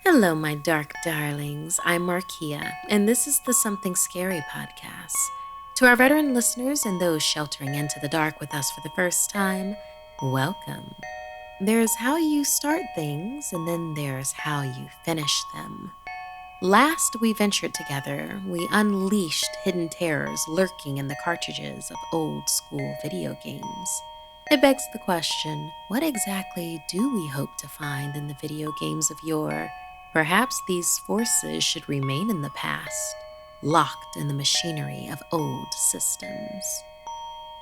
Hello, my dark darlings. I'm Markeia, and this is the Something Scary podcast. To our veteran listeners and those sheltering into the dark with us for the first time, welcome. There's how you start things, and then there's how you finish them. Last we ventured together, we unleashed hidden terrors lurking in the cartridges of old school video games. It begs the question, what exactly do we hope to find in the video games of yore? Perhaps these forces should remain in the past, locked in the machinery of old systems.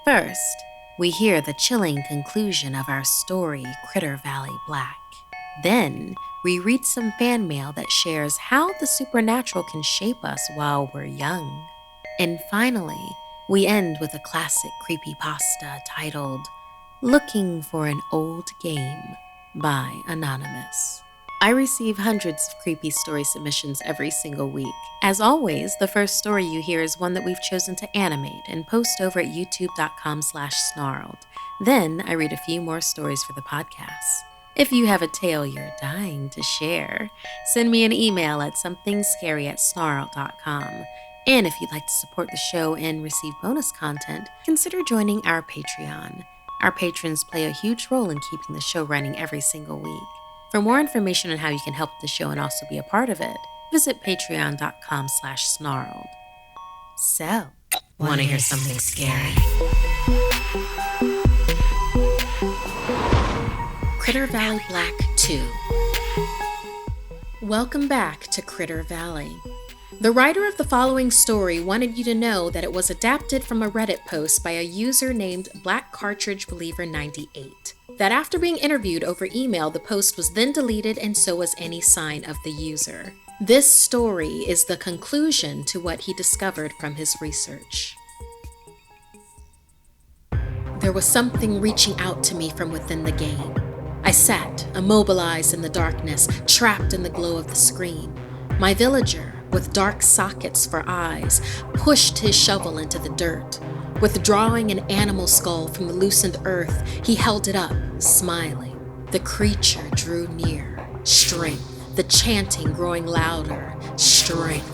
First, we hear the chilling conclusion of our story, Critter Valley Black. Then, we read some fan mail that shares how the supernatural can shape us while we're young. And finally, we end with a classic creepypasta titled, Looking for an Old Game by Anonymous. I receive hundreds of creepy story submissions every single week. As always, the first story you hear is one that we've chosen to animate and post over at youtube.com/snarled. Then I read a few more stories for the podcast. If you have a tale you're dying to share, send me an email at somethingscary@snarled.com. And if you'd like to support the show and receive bonus content, consider joining our Patreon. Our patrons play a huge role in keeping the show running every single week. For more information on how you can help the show and also be a part of it, visit patreon.com/snarled. So, want to hear something scary? Critter Valley Black 2. Welcome back to Critter Valley. The writer of the following story wanted you to know that it was adapted from a Reddit post by a user named Black Cartridge Believer 98. That after being interviewed over email, the post was then deleted, and so was any sign of the user. This story is the conclusion to what he discovered from his research. There was something reaching out to me from within the game. I sat, immobilized in the darkness, trapped in the glow of the screen. My villager, with dark sockets for eyes, pushed his shovel into the dirt. Withdrawing an animal skull from the loosened earth, he held it up, smiling. The creature drew near. Strength. The chanting growing louder. Strength.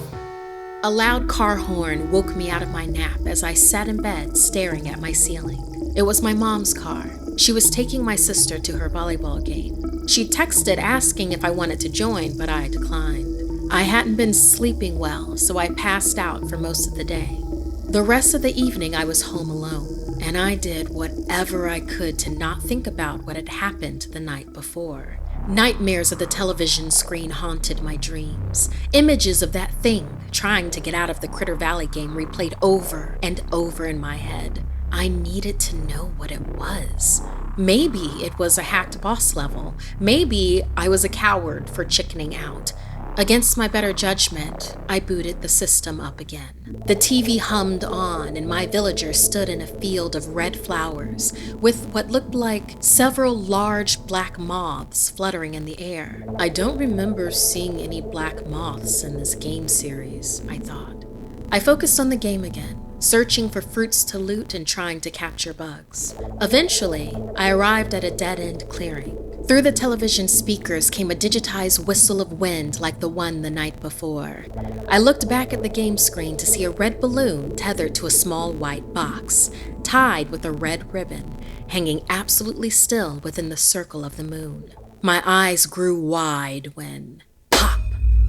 A loud car horn woke me out of my nap as I sat in bed staring at my ceiling. It was my mom's car. She was taking my sister to her volleyball game. She texted asking if I wanted to join, but I declined. I hadn't been sleeping well, so I passed out for most of the day. The rest of the evening I was home alone, and I did whatever I could to not think about what had happened the night before. Nightmares of the television screen haunted my dreams. Images of that thing trying to get out of the Critter Valley game replayed over and over in my head. I needed to know what it was. Maybe it was a hacked boss level. Maybe I was a coward for chickening out. Against my better judgment, I booted the system up again. The TV hummed on, and my villager stood in a field of red flowers, with what looked like several large black moths fluttering in the air. I don't remember seeing any black moths in this game series, I thought. I focused on the game again, searching for fruits to loot and trying to capture bugs. Eventually, I arrived at a dead-end clearing. Through the television speakers came a digitized whistle of wind like the one the night before. I looked back at the game screen to see a red balloon tethered to a small white box, tied with a red ribbon, hanging absolutely still within the circle of the moon. My eyes grew wide when... pop!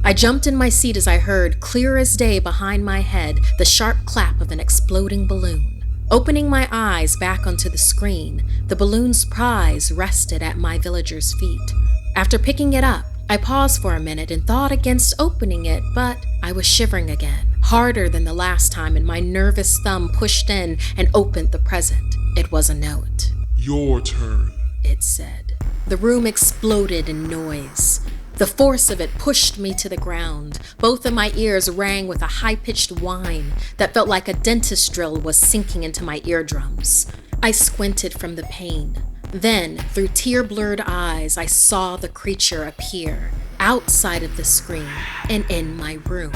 I jumped in my seat as I heard, clear as day behind my head, the sharp clap of an exploding balloon. Opening my eyes back onto the screen, the balloon's prize rested at my villager's feet. After picking it up, I paused for a minute and thought against opening it, but I was shivering again, harder than the last time, and my nervous thumb pushed in and opened the present. It was a note. Your turn, it said. The room exploded in noise. The force of it pushed me to the ground. Both of my ears rang with a high-pitched whine that felt like a dentist drill was sinking into my eardrums. I squinted from the pain. Then, through tear-blurred eyes, I saw the creature appear outside of the screen and in my room.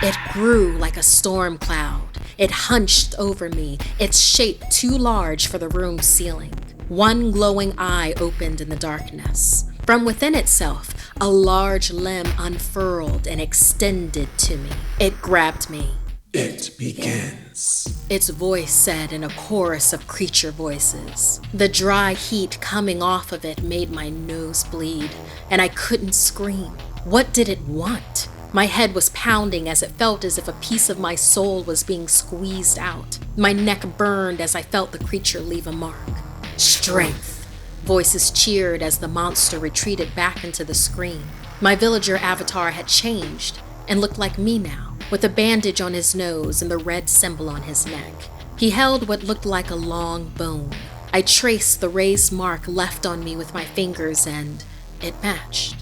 It grew like a storm cloud. It hunched over me, its shape too large for the room's ceiling. One glowing eye opened in the darkness. From within itself, a large limb unfurled and extended to me. It grabbed me. It begins. Its voice said in a chorus of creature voices. The dry heat coming off of it made my nose bleed, and I couldn't scream. What did it want? My head was pounding as it felt as if a piece of my soul was being squeezed out. My neck burned as I felt the creature leave a mark. Strength. Voices cheered as the monster retreated back into the screen. My villager avatar had changed and looked like me now, with a bandage on his nose and the red symbol on his neck. He held what looked like a long bone. I traced the raised mark left on me with my fingers, and it matched.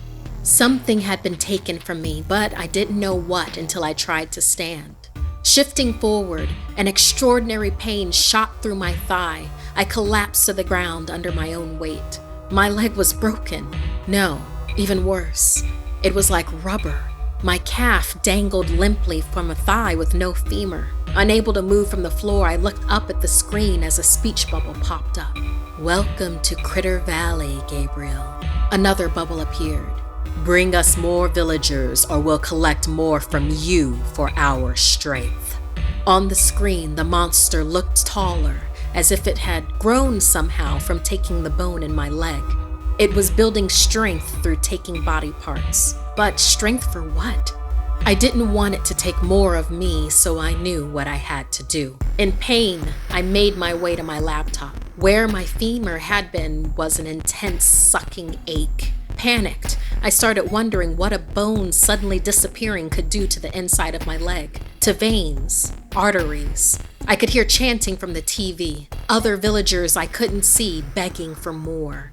Something had been taken from me, but I didn't know what until I tried to stand. Shifting forward, an extraordinary pain shot through my thigh. I collapsed to the ground under my own weight. My leg was broken. No, even worse. It was like rubber. My calf dangled limply from a thigh with no femur. Unable to move from the floor, I looked up at the screen as a speech bubble popped up. Welcome to Critter Valley, Gabriel. Another bubble appeared. Bring us more villagers or we'll collect more from you for our strength. On the screen, the monster looked taller, as if it had grown somehow from taking the bone in my leg. It was building strength through taking body parts. But strength for what? I didn't want it to take more of me, so I knew what I had to do. In pain, I made my way to my laptop. Where my femur had been was an intense sucking ache. Panicked, I started wondering what a bone suddenly disappearing could do to the inside of my leg, to veins, arteries. I could hear chanting from the TV, other villagers I couldn't see begging for more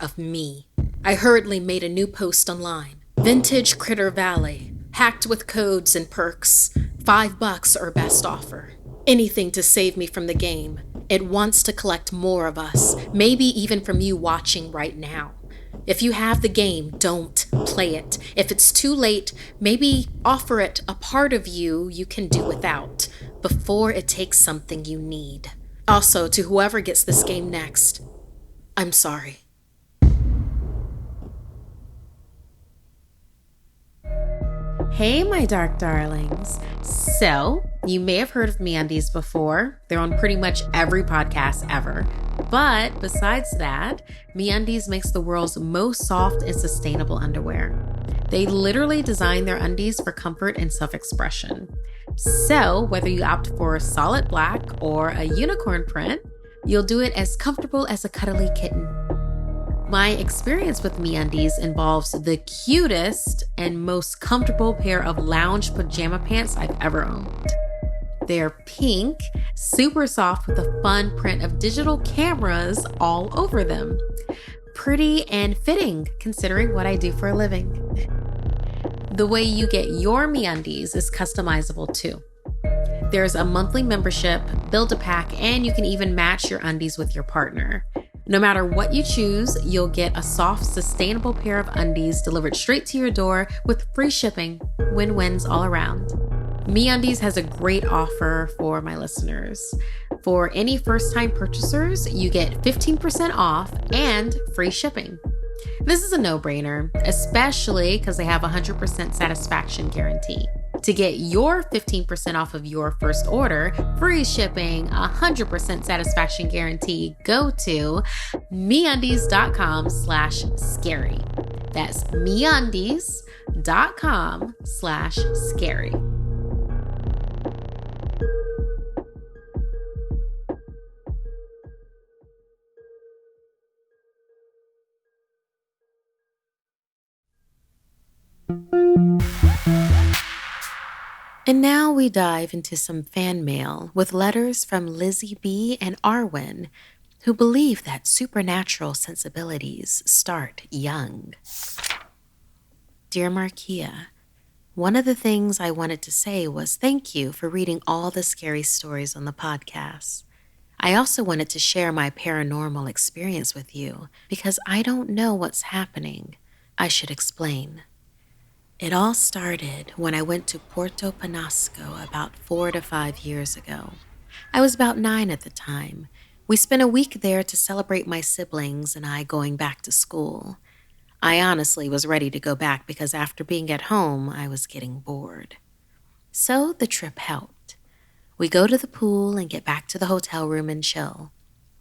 of me. I hurriedly made a new post online. Vintage Critter Valley, hacked with codes and perks, $5 or best offer. Anything to save me from the game. It wants to collect more of us, maybe even from you watching right now. If you have the game, don't play it. If it's too late, maybe offer it a part of you can do without, before it takes something you need. Also, to whoever gets this game next, I'm sorry. Hey, my dark darlings. So, you may have heard of MeUndies before. They're on pretty much every podcast ever. But besides that, MeUndies makes the world's most soft and sustainable underwear. They literally design their undies for comfort and self-expression. So, whether you opt for a solid black or a unicorn print, you'll do it as comfortable as a cuddly kitten. My experience with MeUndies involves the cutest and most comfortable pair of lounge pajama pants I've ever owned. They're pink, super soft with a fun print of digital cameras all over them. Pretty and fitting considering what I do for a living. The way you get your MeUndies is customizable too. There's a monthly membership, build a pack, and you can even match your undies with your partner. No matter what you choose, you'll get a soft, sustainable pair of undies delivered straight to your door with free shipping. Win-wins all around. MeUndies has a great offer for my listeners. For any first-time purchasers, you get 15% off and free shipping. This is a no-brainer, especially because they have a 100% satisfaction guarantee. To get your 15% off of your first order, free shipping, 100% satisfaction guarantee, go to MeUndies.com/scary. That's MeUndies.com/scary. And now we dive into some fan mail with letters from Lyzzie B. and Arwen, who believe that supernatural sensibilities start young. Dear Markeia, one of the things I wanted to say was thank you for reading all the scary stories on the podcast. I also wanted to share my paranormal experience with you because I don't know what's happening. I should explain. It all started when I went to Puerto Penasco about 4 to 5 years ago. I was about 9 at the time. We spent a week there to celebrate my siblings and I going back to school. I honestly was ready to go back because after being at home, I was getting bored. So the trip helped. We go to the pool and get back to the hotel room and chill.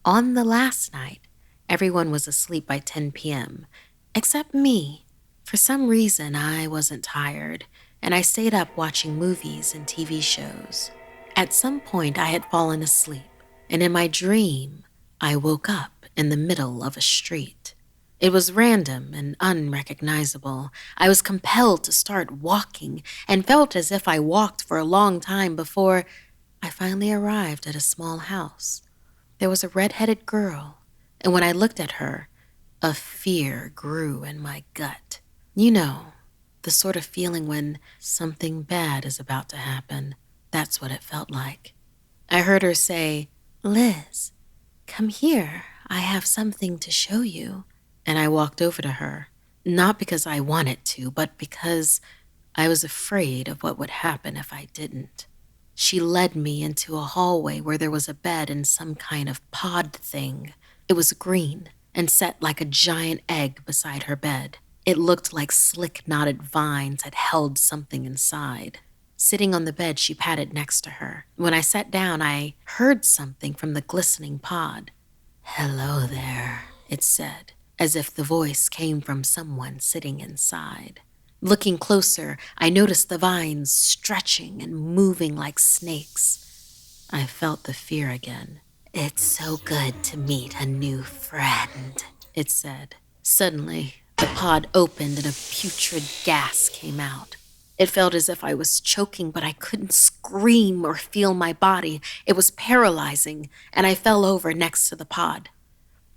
On the last night, everyone was asleep by 10 p.m., except me. For some reason, I wasn't tired, and I stayed up watching movies and TV shows. At some point, I had fallen asleep, and in my dream, I woke up in the middle of a street. It was random and unrecognizable. I was compelled to start walking and felt as if I walked for a long time before I finally arrived at a small house. There was a red-headed girl, and when I looked at her, a fear grew in my gut. You know, the sort of feeling when something bad is about to happen. That's what it felt like. I heard her say, "Liz, come here. I have something to show you." And I walked over to her, not because I wanted to, but because I was afraid of what would happen if I didn't. She led me into a hallway where there was a bed and some kind of pod thing. It was green and set like a giant egg beside her bed. It looked like slick knotted vines had held something inside. Sitting on the bed, she patted next to her. When I sat down, I heard something from the glistening pod. "Hello there," it said, as if the voice came from someone sitting inside. Looking closer, I noticed the vines stretching and moving like snakes. I felt the fear again. "It's so good to meet a new friend," it said. Suddenly, the pod opened and a putrid gas came out. It felt as if I was choking, but I couldn't scream or feel my body. It was paralyzing, and I fell over next to the pod.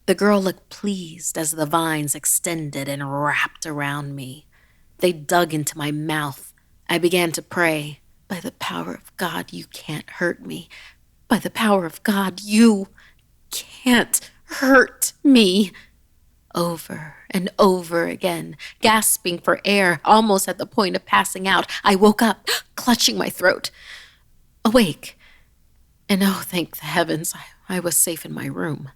The girl looked pleased as the vines extended and wrapped around me. They dug into my mouth. I began to pray, "By the power of God, you can't hurt me. By the power of God, you can't hurt me." Over and over again, gasping for air, almost at the point of passing out, I woke up, clutching my throat. Awake. And oh, thank the heavens, I was safe in my room.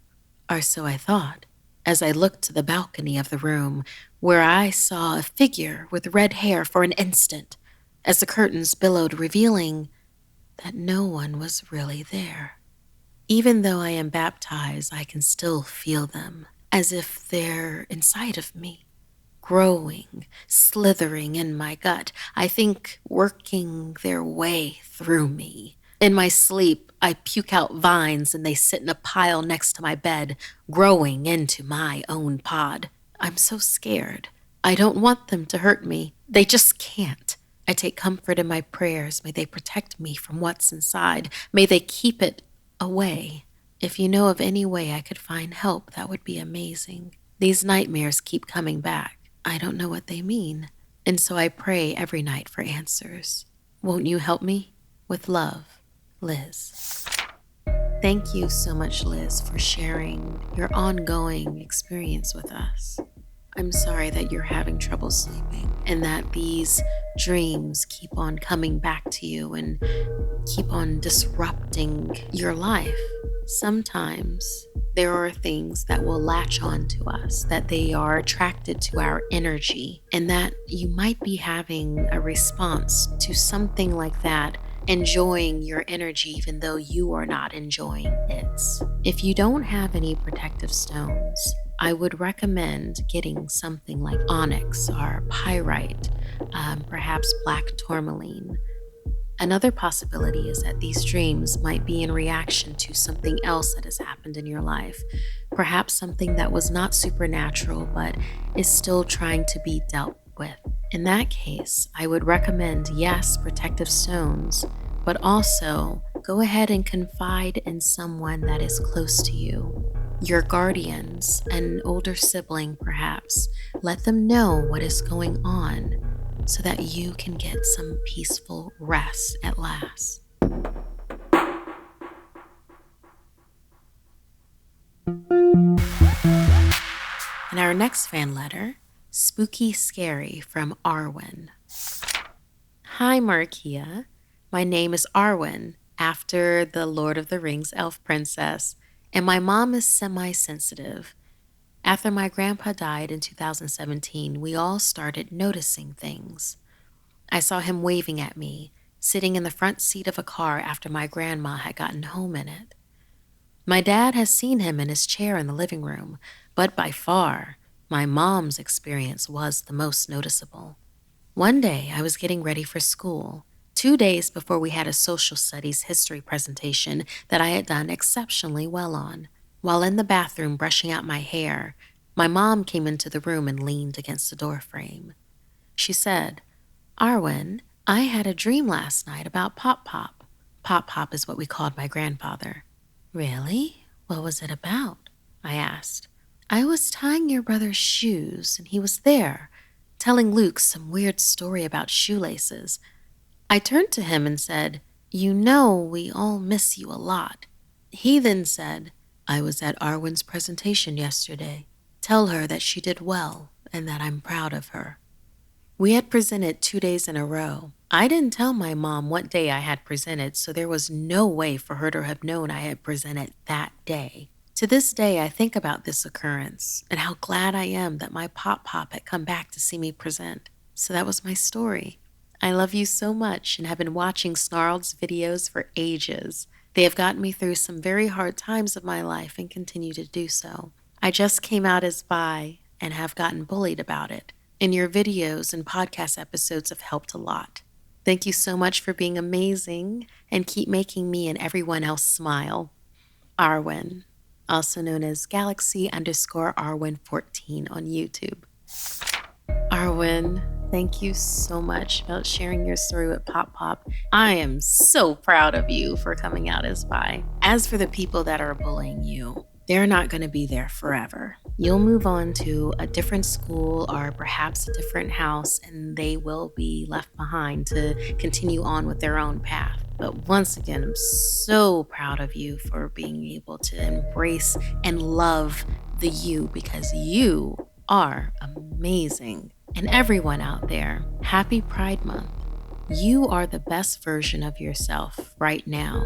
Or so I thought, as I looked to the balcony of the room, where I saw a figure with red hair for an instant, as the curtains billowed, revealing that no one was really there. Even though I am baptized, I can still feel them, as if they're inside of me, growing, slithering in my gut, I think working their way through me. In my sleep, I puke out vines and they sit in a pile next to my bed, growing into my own pod. I'm so scared. I don't want them to hurt me. They just can't. I take comfort in my prayers. May they protect me from what's inside. May they keep it away. If you know of any way I could find help, that would be amazing. These nightmares keep coming back. I don't know what they mean. And so I pray every night for answers. Won't you help me? With love, Liz. Thank you so much, Liz, for sharing your ongoing experience with us. I'm sorry that you're having trouble sleeping and that these dreams keep on coming back to you and keep on disrupting your life. Sometimes there are things that will latch on to us, that they are attracted to our energy, and that you might be having a response to something like that, enjoying your energy even though you are not enjoying it. If you don't have any protective stones, I would recommend getting something like onyx or pyrite, perhaps black tourmaline. Another possibility is that these dreams might be in reaction to something else that has happened in your life, perhaps something that was not supernatural but is still trying to be dealt with. In that case, I would recommend, yes, protective stones, but also go ahead and confide in someone that is close to you. Your guardians, an older sibling perhaps. Let them know what is going on so that you can get some peaceful rest at last. And our next fan letter, Spooky Scary from Arwen. Hi, Markeia. My name is Arwen, after the Lord of the Rings elf princess, and my mom is semi-sensitive. After my grandpa died in 2017, we all started noticing things. I saw him waving at me, sitting in the front seat of a car after my grandma had gotten home in it. My dad has seen him in his chair in the living room, but by far, my mom's experience was the most noticeable. One day, I was getting ready for school, 2 days before we had a social studies history presentation that I had done exceptionally well on. While in the bathroom brushing out my hair, my mom came into the room and leaned against the doorframe. She said, "Arwen, I had a dream last night about Pop Pop." Pop Pop is what we called my grandfather. "Really? What was it about?" I asked. "I was tying your brother's shoes, and he was there, telling Luke some weird story about shoelaces. I turned to him and said, 'You know we all miss you a lot.' He then said, 'I was at Arwen's presentation yesterday. Tell her that she did well and that I'm proud of her.'" We had presented 2 days in a row. I didn't tell my mom what day I had presented, so there was no way for her to have known I had presented that day. To this day, I think about this occurrence and how glad I am that my Pop had come back to see me present. So that was my story. I love you so much and have been watching Snarled's videos for ages. They have gotten me through some very hard times of my life and continue to do so. I just came out as bi and have gotten bullied about it. And your videos and podcast episodes have helped a lot. Thank you so much for being amazing and keep making me and everyone else smile. Arwen, also known as Galaxy_Arwen14 on YouTube. Arwen, thank you so much about sharing your story with Pop. I am so proud of you for coming out as bi. As for the people that are bullying you, they're not going to be there forever. You'll move on to a different school or perhaps a different house, and they will be left behind to continue on with their own path. But once again, I'm so proud of you for being able to embrace and love the you, because you are amazing. And everyone out there, happy Pride Month. You are the best version of yourself right now,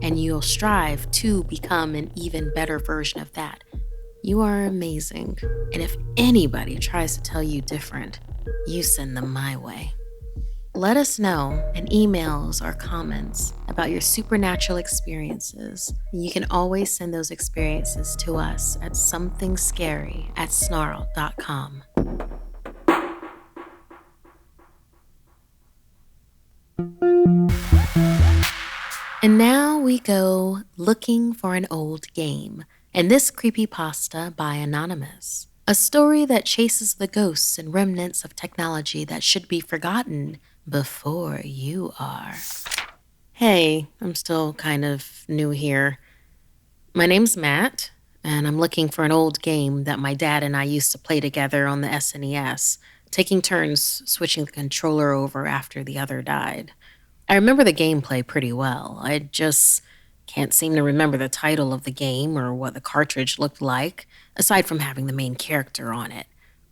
and you'll strive to become an even better version of that. You are amazing, and if anybody tries to tell you different, you send them my way. Let us know in emails or comments about your supernatural experiences. You can always send those experiences to us at SomethingScary@snarled.com. And now we go looking for an old game, and this creepypasta by Anonymous. A story that chases the ghosts and remnants of technology that should be forgotten before you are. Hey, I'm still kind of new here. My name's Matt, and I'm looking for an old game that my dad and I used to play together on the SNES, taking turns switching the controller over after the other died. I remember the gameplay pretty well. I just can't seem to remember the title of the game or what the cartridge looked like, aside from having the main character on it.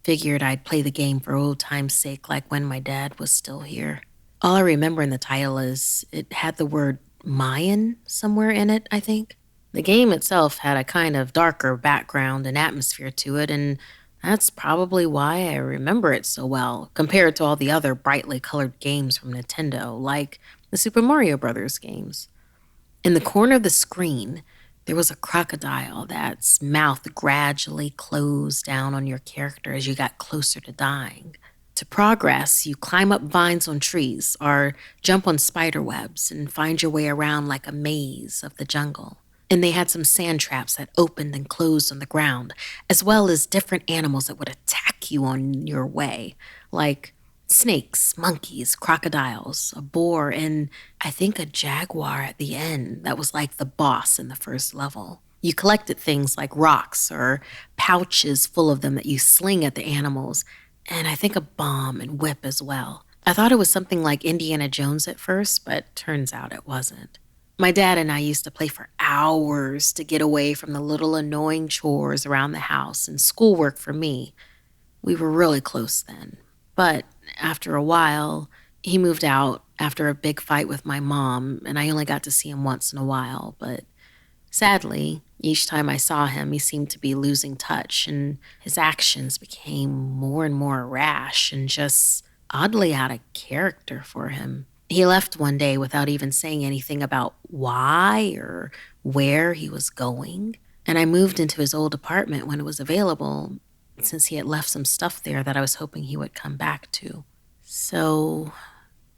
Figured I'd play the game for old time's sake, like when my dad was still here. All I remember in the title is it had the word Mayan somewhere in it, I think. The game itself had a kind of darker background and atmosphere to it, and that's probably why I remember it so well, compared to all the other brightly colored games from Nintendo, like the Super Mario Bros. Games. In the corner of the screen, there was a crocodile that's mouth gradually closed down on your character as you got closer to dying. To progress, you climb up vines on trees or jump on spider webs and find your way around like a maze of the jungle. And they had some sand traps that opened and closed on the ground, as well as different animals that would attack you on your way, like snakes, monkeys, crocodiles, a boar, and I think a jaguar at the end that was like the boss in the first level. You collected things like rocks or pouches full of them that you sling at the animals, and I think a bomb and whip as well. I thought it was something like Indiana Jones at first, but turns out it wasn't. My dad and I used to play for hours to get away from the little annoying chores around the house and schoolwork for me. We were really close then. But after a while, he moved out after a big fight with my mom, and I only got to see him once in a while. But sadly, Each time I saw him, he seemed to be losing touch, and his actions became more and more rash and just oddly out of character for him. He left one day without even saying anything about why or where he was going. And I moved into his old apartment when it was available, since he had left some stuff there that I was hoping he would come back to. So,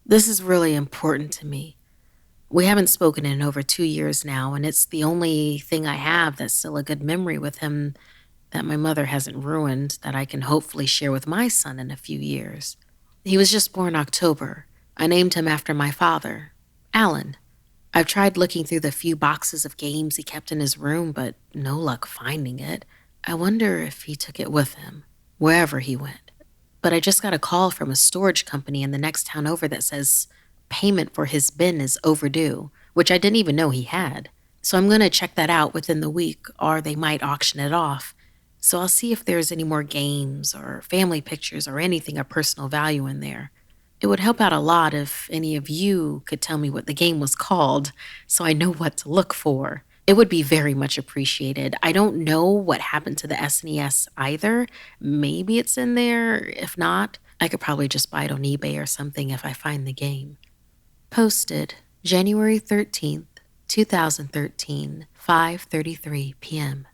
this is really important to me. We haven't spoken in over 2 years now, and it's the only thing I have that's still a good memory with him that my mother hasn't ruined that I can hopefully share with my son in a few years. He was just born October. I named him after my father, Alan. I've tried looking through the few boxes of games he kept in his room, but no luck finding it. I wonder if he took it with him, wherever he went. But I just got a call from a storage company in the next town over that says payment for his bin is overdue, which I didn't even know he had. So I'm going to check that out within the week, or they might auction it off. So I'll see if there's any more games or family pictures or anything of personal value in there. It would help out a lot if any of you could tell me what the game was called so I know what to look for. It would be very much appreciated. I don't know what happened to the SNES either. Maybe it's in there. If not, I could probably just buy it on eBay or something if I find the game. Posted January 13th, 2013, 5:33 p.m.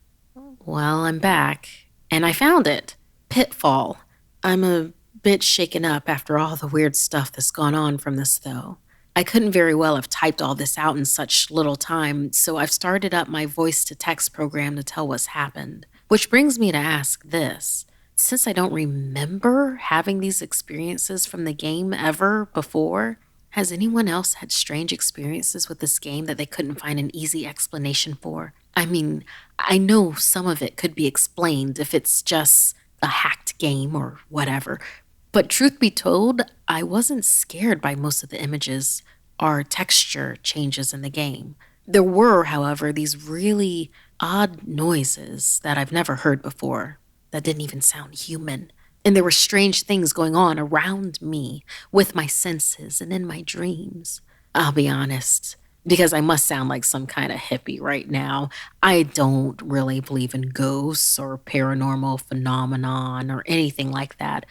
Well, I'm back, and I found it. Pitfall. I'm a bit shaken up after all the weird stuff that's gone on from this, though. I couldn't very well have typed all this out in such little time, so I've started up my voice-to-text program to tell what's happened. Which brings me to ask this. Since I don't remember having these experiences from the game ever before, has anyone else had strange experiences with this game that they couldn't find an easy explanation for? I mean, I know some of it could be explained if it's just a hacked game or whatever, but truth be told, I wasn't scared by most of the images or texture changes in the game. There were, however, these really odd noises that I've never heard before that didn't even sound human. And there were strange things going on around me with my senses and in my dreams. I'll be honest, because I must sound like some kind of hippie right now. I don't really believe in ghosts or paranormal phenomenon or anything like that.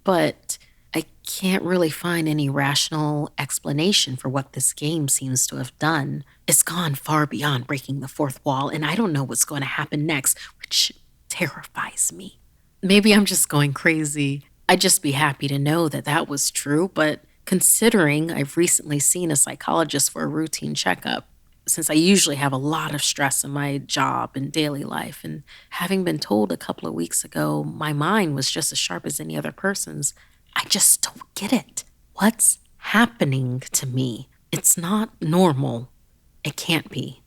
But I can't really find any rational explanation for what this game seems to have done. It's gone far beyond breaking the fourth wall, and I don't know what's going to happen next, which terrifies me. Maybe I'm just going crazy. I'd just be happy to know that that was true, but considering I've recently seen a psychologist for a routine checkup, since I usually have a lot of stress in my job and daily life, and having been told a couple of weeks ago my mind was just as sharp as any other person's, I just don't get it. What's happening to me? It's not normal. It can't be.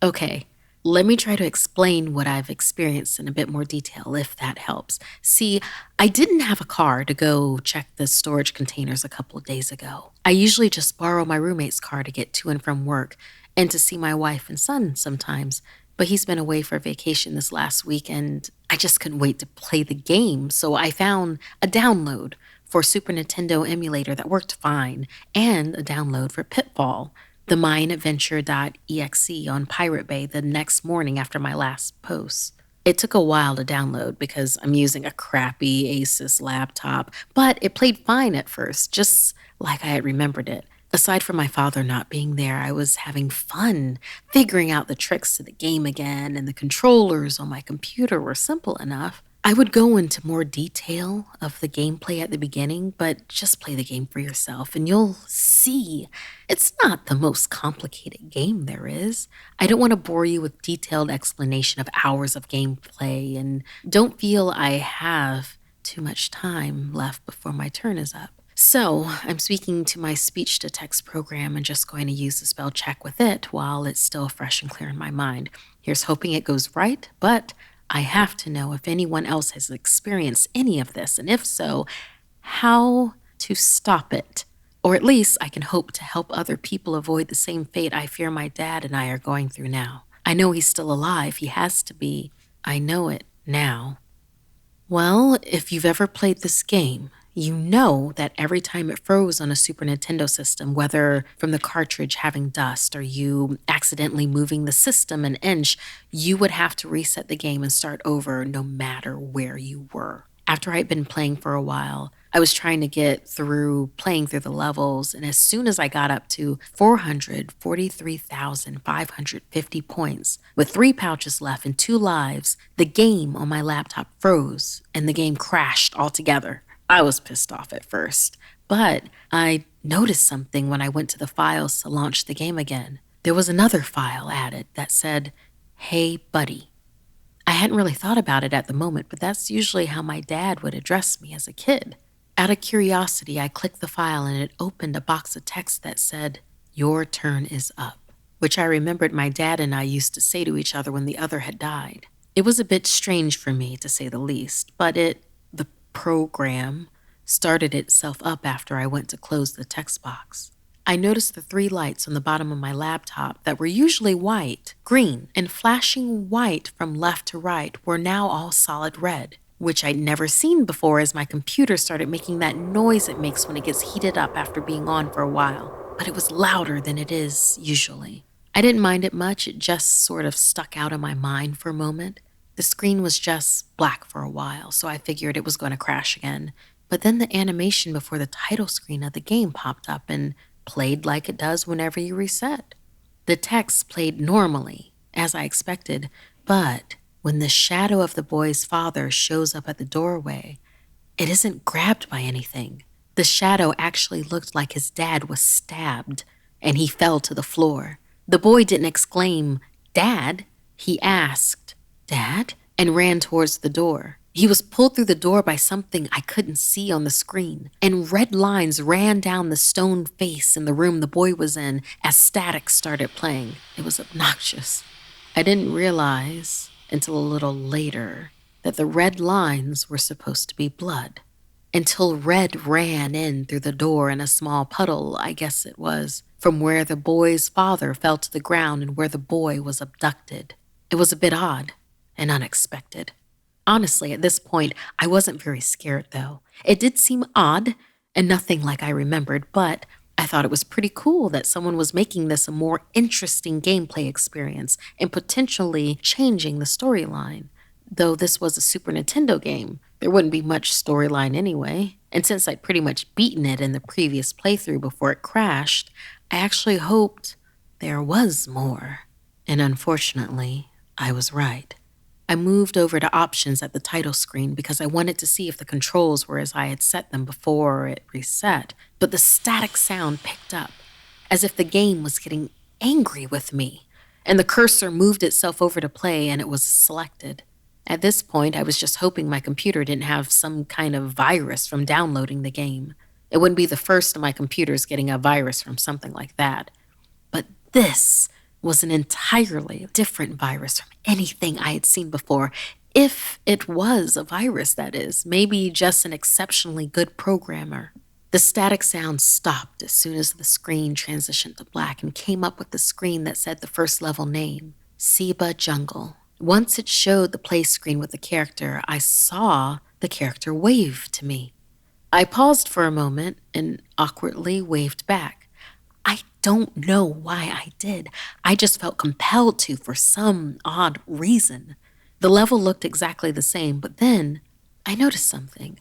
Okay, let me try to explain what I've experienced in a bit more detail, if that helps. See, I didn't have a car to go check the storage containers a couple of days ago. I usually just borrow my roommate's car to get to and from work and to see my wife and son sometimes. But he's been away for vacation this last week, and I just couldn't wait to play the game. So I found a download for Super Nintendo emulator that worked fine, and a download for Pitfall, the mineadventure.exe on Pirate Bay the next morning after my last post. It took a while to download because I'm using a crappy Asus laptop, but it played fine at first, just like I had remembered it. Aside from my father not being there, I was having fun figuring out the tricks to the game again, and the controllers on my computer were simple enough. I would go into more detail of the gameplay at the beginning, but just play the game for yourself and you'll see it's not the most complicated game there is. I don't want to bore you with detailed explanation of hours of gameplay, and don't feel I have too much time left before my turn is up. So I'm speaking to my speech-to-text program and just going to use the spell check with it while it's still fresh and clear in my mind. Here's hoping it goes right, but I have to know if anyone else has experienced any of this, and if so, how to stop it. Or at least I can hope to help other people avoid the same fate I fear my dad and I are going through now. I know he's still alive. He has to be. I know it now. Well, if you've ever played this game, you know that every time it froze on a Super Nintendo system, whether from the cartridge having dust or you accidentally moving the system an inch, you would have to reset the game and start over no matter where you were. After I'd been playing for a while, I was trying to get through playing through the levels, and as soon as I got up to 443,550 points, with 3 pouches left and 2 lives, the game on my laptop froze and the game crashed altogether. I was pissed off at first, but I noticed something when I went to the files to launch the game again. There was another file added that said, "Hey, buddy." I hadn't really thought about it at the moment, but that's usually how my dad would address me as a kid. Out of curiosity, I clicked the file and it opened a box of text that said, "Your turn is up," which I remembered my dad and I used to say to each other when the other had died. It was a bit strange for me, to say the least, but the program, started itself up after I went to close the text box. I noticed the 3 lights on the bottom of my laptop that were usually white, green, and flashing white from left to right were now all solid red, which I'd never seen before as my computer started making that noise it makes when it gets heated up after being on for a while. But it was louder than it is usually. I didn't mind it much, it just sort of stuck out in my mind for a moment. The screen was just black for a while, so I figured it was going to crash again. But then the animation before the title screen of the game popped up and played like it does whenever you reset. The text played normally, as I expected, but when the shadow of the boy's father shows up at the doorway, it isn't grabbed by anything. The shadow actually looked like his dad was stabbed, and he fell to the floor. The boy didn't exclaim, "Dad?" He asked, "Dad?" and ran towards the door. He was pulled through the door by something I couldn't see on the screen, and red lines ran down the stone face in the room the boy was in as static started playing. It was obnoxious. I didn't realize until a little later that the red lines were supposed to be blood. Until red ran in through the door in a small puddle, I guess it was, from where the boy's father fell to the ground and where the boy was abducted. It was a bit odd and unexpected. Honestly, at this point, I wasn't very scared, though. It did seem odd and nothing like I remembered, but I thought it was pretty cool that someone was making this a more interesting gameplay experience and potentially changing the storyline. Though this was a Super Nintendo game, there wouldn't be much storyline anyway. And since I'd pretty much beaten it in the previous playthrough before it crashed, I actually hoped there was more. And unfortunately, I was right. I moved over to options at the title screen because I wanted to see if the controls were as I had set them before it reset, but the static sound picked up, as if the game was getting angry with me, and the cursor moved itself over to play and it was selected. At this point, I was just hoping my computer didn't have some kind of virus from downloading the game. It wouldn't be the first of my computers getting a virus from something like that. But this was an entirely different virus from anything I had seen before. If it was a virus, that is, maybe just an exceptionally good programmer. The static sound stopped as soon as the screen transitioned to black and came up with the screen that said the first level name, Seba Jungle. Once it showed the play screen with the character, I saw the character wave to me. I paused for a moment and awkwardly waved back. I don't know why I did. I just felt compelled to for some odd reason. The level looked exactly the same, but then I noticed something.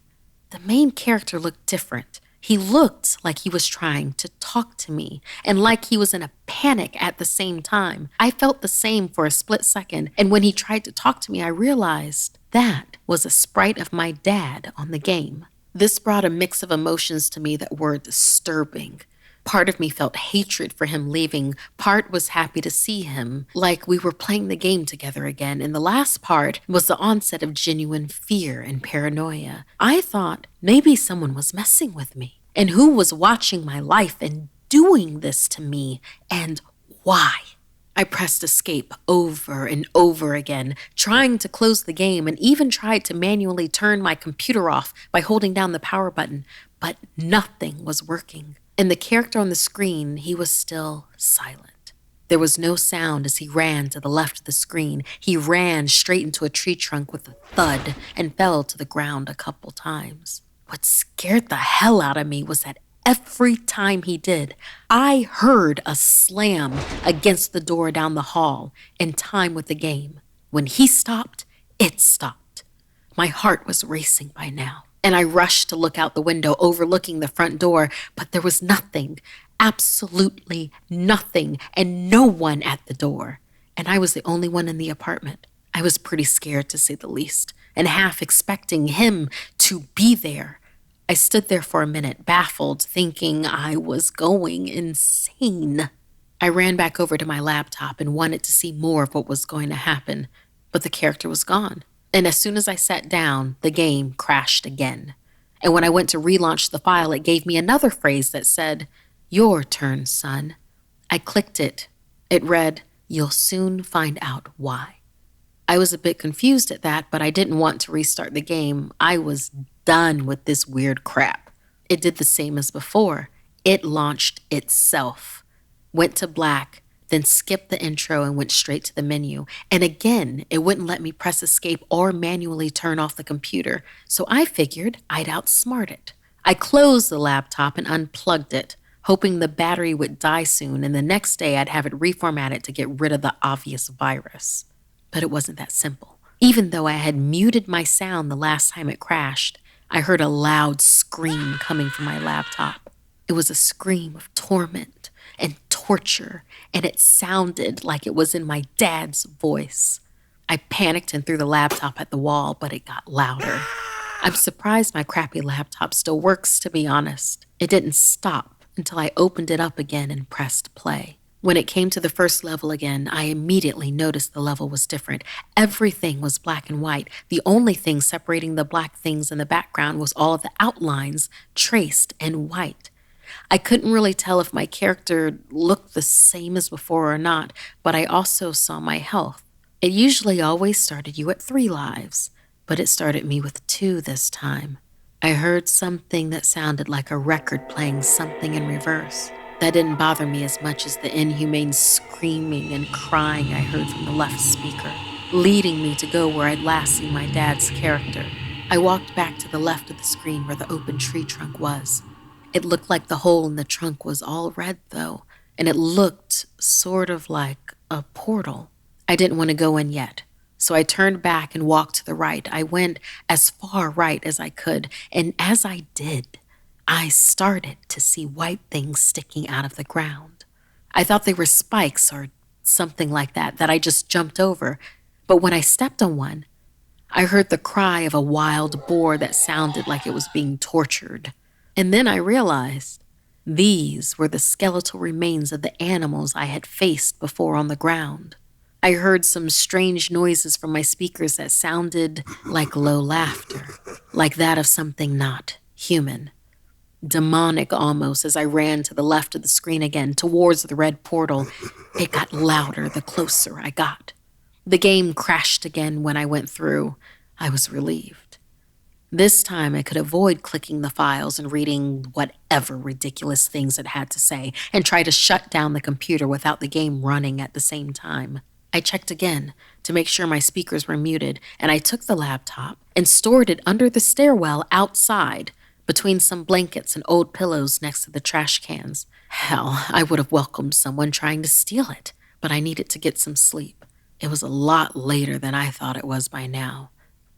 The main character looked different. He looked like he was trying to talk to me and like he was in a panic at the same time. I felt the same for a split second, and when he tried to talk to me, I realized that was a sprite of my dad on the game. This brought a mix of emotions to me that were disturbing. Part of me felt hatred for him leaving. Part was happy to see him, like we were playing the game together again. And the last part was the onset of genuine fear and paranoia. I thought maybe someone was messing with me. And who was watching my life and doing this to me? And why? I pressed escape over and over again, trying to close the game, and even tried to manually turn my computer off by holding down the power button, but nothing was working. And the character on the screen, he was still silent. There was no sound as he ran to the left of the screen. He ran straight into a tree trunk with a thud and fell to the ground a couple times. What scared the hell out of me was that every time he did, I heard a slam against the door down the hall in time with the game. When he stopped, it stopped. My heart was racing by now, and I rushed to look out the window overlooking the front door, but there was nothing, absolutely nothing, and no one at the door. And I was the only one in the apartment. I was pretty scared, to say the least, and half expecting him to be there. I stood there for a minute, baffled, thinking I was going insane. I ran back over to my laptop and wanted to see more of what was going to happen, but the character was gone. And as soon as I sat down, the game crashed again. And when I went to relaunch the file, it gave me another phrase that said, "Your turn, son." I clicked it. It read, "You'll soon find out why." I was a bit confused at that, but I didn't want to restart the game. I was done with this weird crap. It did the same as before. It launched itself, went to black, then skipped the intro and went straight to the menu. And again, it wouldn't let me press escape or manually turn off the computer, so I figured I'd outsmart it. I closed the laptop and unplugged it, hoping the battery would die soon and the next day I'd have it reformatted to get rid of the obvious virus. But it wasn't that simple. Even though I had muted my sound the last time it crashed, I heard a loud scream coming from my laptop. It was a scream of torment and torture, and it sounded like it was in my dad's voice. I panicked and threw the laptop at the wall, but it got louder. I'm surprised my crappy laptop still works, to be honest. It didn't stop until I opened it up again and pressed play. When it came to the first level again, I immediately noticed the level was different. Everything was black and white. The only thing separating the black things in the background was all of the outlines traced in white. I couldn't really tell if my character looked the same as before or not, but I also saw my health. It usually always started you at 3 lives, but it started me with 2 this time. I heard something that sounded like a record playing something in reverse. That didn't bother me as much as the inhumane screaming and crying I heard from the left speaker, leading me to go where I'd last seen my dad's character. I walked back to the left of the screen where the open tree trunk was. It looked like the hole in the trunk was all red, though, and it looked sort of like a portal. I didn't want to go in yet, so I turned back and walked to the right. I went as far right as I could, and as I did, I started to see white things sticking out of the ground. I thought they were spikes or something like that I just jumped over, but when I stepped on one, I heard the cry of a wild boar that sounded like it was being tortured. And then I realized these were the skeletal remains of the animals I had faced before on the ground. I heard some strange noises from my speakers that sounded like low laughter, like that of something not human. Demonic almost. As I ran to the left of the screen again, towards the red portal, it got louder the closer I got. The game crashed again when I went through. I was relieved. This time I could avoid clicking the files and reading whatever ridiculous things it had to say and try to shut down the computer without the game running at the same time. I checked again to make sure my speakers were muted, and I took the laptop and stored it under the stairwell outside, between some blankets and old pillows next to the trash cans. Hell, I would have welcomed someone trying to steal it, but I needed to get some sleep. It was a lot later than I thought it was by now.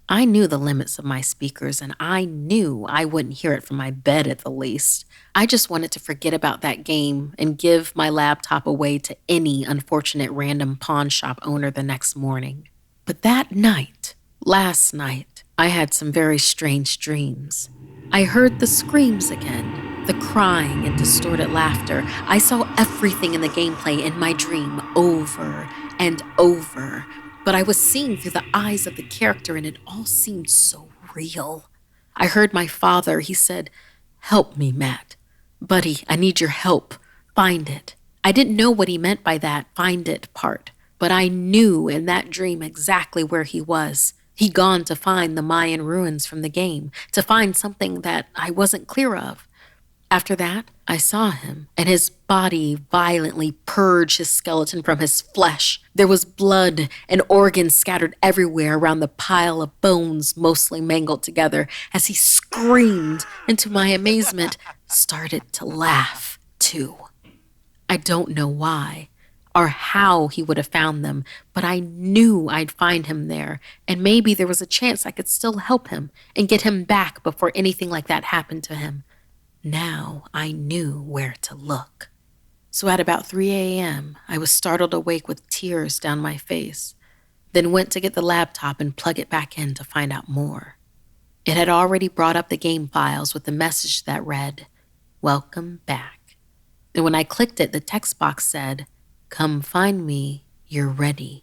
I knew the limits of my speakers, and I knew I wouldn't hear it from my bed at the least. I just wanted to forget about that game and give my laptop away to any unfortunate random pawn shop owner the next morning. But that night, last night, I had some very strange dreams. I heard the screams again, the crying and distorted laughter. I saw everything in the gameplay in my dream over and over, but I was seeing through the eyes of the character and it all seemed so real. I heard my father. He said, "Help me, Matt. Buddy, I need your help. Find it." I didn't know what he meant by that "find it" part, but I knew in that dream exactly where he was. He'd gone to find the Mayan ruins from the game, to find something that I wasn't clear of. After that, I saw him, and his body violently purged his skeleton from his flesh. There was blood and organs scattered everywhere around the pile of bones, mostly mangled together, as he screamed, and to my amazement, started to laugh, too. I don't know why or how he would have found them, but I knew I'd find him there, and maybe there was a chance I could still help him and get him back before anything like that happened to him. Now I knew where to look. So at about 3 a.m., I was startled awake with tears down my face, then went to get the laptop and plug it back in to find out more. It had already brought up the game files with a message that read, "Welcome back." And when I clicked it, the text box said, "Come find me, you're ready."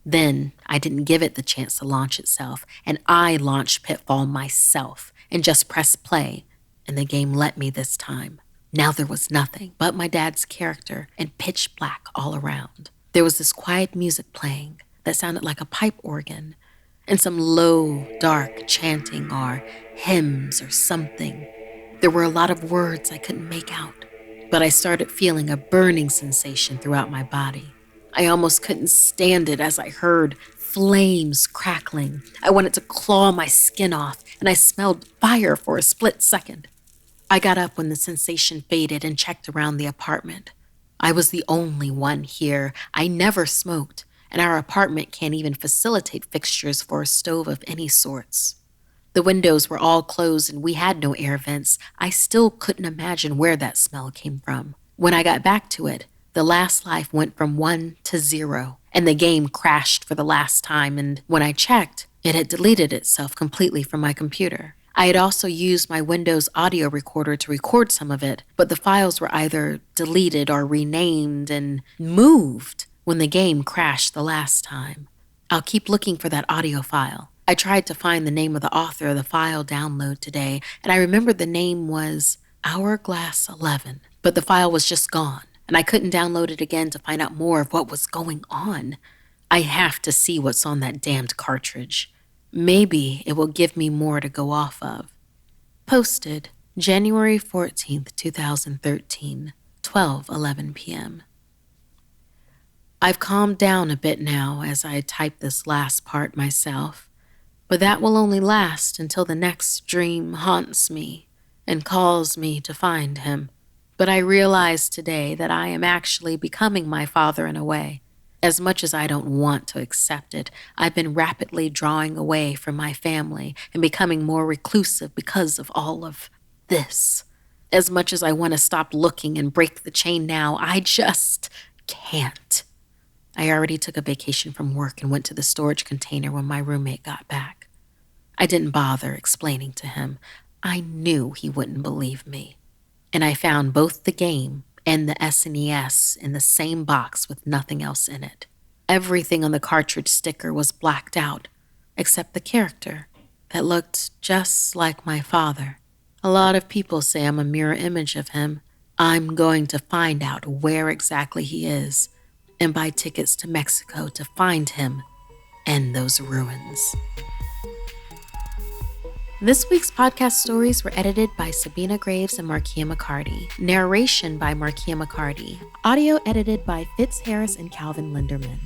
Then I didn't give it the chance to launch itself, and I launched Pitfall myself and just pressed play, and the game let me this time. Now there was nothing but my dad's character and pitch black all around. There was this quiet music playing that sounded like a pipe organ, and some low, dark chanting or hymns or something. There were a lot of words I couldn't make out, but I started feeling a burning sensation throughout my body. I almost couldn't stand it as I heard flames crackling. I wanted to claw my skin off, and I smelled fire for a split second. I got up when the sensation faded and checked around the apartment. I was the only one here. I never smoked, and our apartment can't even facilitate fixtures for a stove of any sorts. The windows were all closed and we had no air vents. I still couldn't imagine where that smell came from. When I got back to it, the last life went from 1 to 0, and the game crashed for the last time, and when I checked, it had deleted itself completely from my computer. I had also used my Windows audio recorder to record some of it, but the files were either deleted or renamed and moved when the game crashed the last time. I'll keep looking for that audio file. I tried to find the name of the author of the file download today, and I remembered the name was Hourglass 11, but the file was just gone, and I couldn't download it again to find out more of what was going on. I have to see what's on that damned cartridge. Maybe it will give me more to go off of. Posted January 14th, 2013, 12:11 p.m. I've calmed down a bit now as I type this last part myself, but that will only last until the next dream haunts me and calls me to find him. But I realize today that I am actually becoming my father in a way. As much as I don't want to accept it, I've been rapidly drawing away from my family and becoming more reclusive because of all of this. As much as I want to stop looking and break the chain now, I just can't. I already took a vacation from work and went to the storage container when my roommate got back. I didn't bother explaining to him. I knew he wouldn't believe me. And I found both the game and the SNES in the same box with nothing else in it. Everything on the cartridge sticker was blacked out, except the character that looked just like my father. A lot of people say I'm a mirror image of him. I'm going to find out where exactly he is and buy tickets to Mexico to find him and those ruins. This week's podcast stories were edited by Sabina Graves and Markeia McCarty. Narration by Markeia McCarty. Audio edited by Fitz Harris and Calvin Linderman.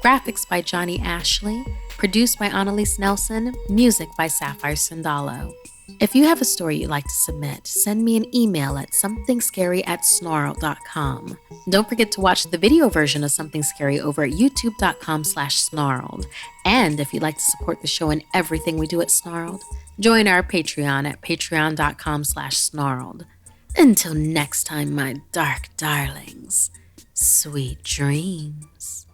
Graphics by Johnny Ashley. Produced by Annalise Nelson. Music by Sapphire Sandalo. If you have a story you'd like to submit, send me an email at somethingscary@snarled.com. Don't forget to watch the video version of Something Scary over at youtube.com/snarled. And if you'd like to support the show and everything we do at Snarled, join our Patreon at patreon.com/snarled. Until next time, my dark darlings, sweet dreams.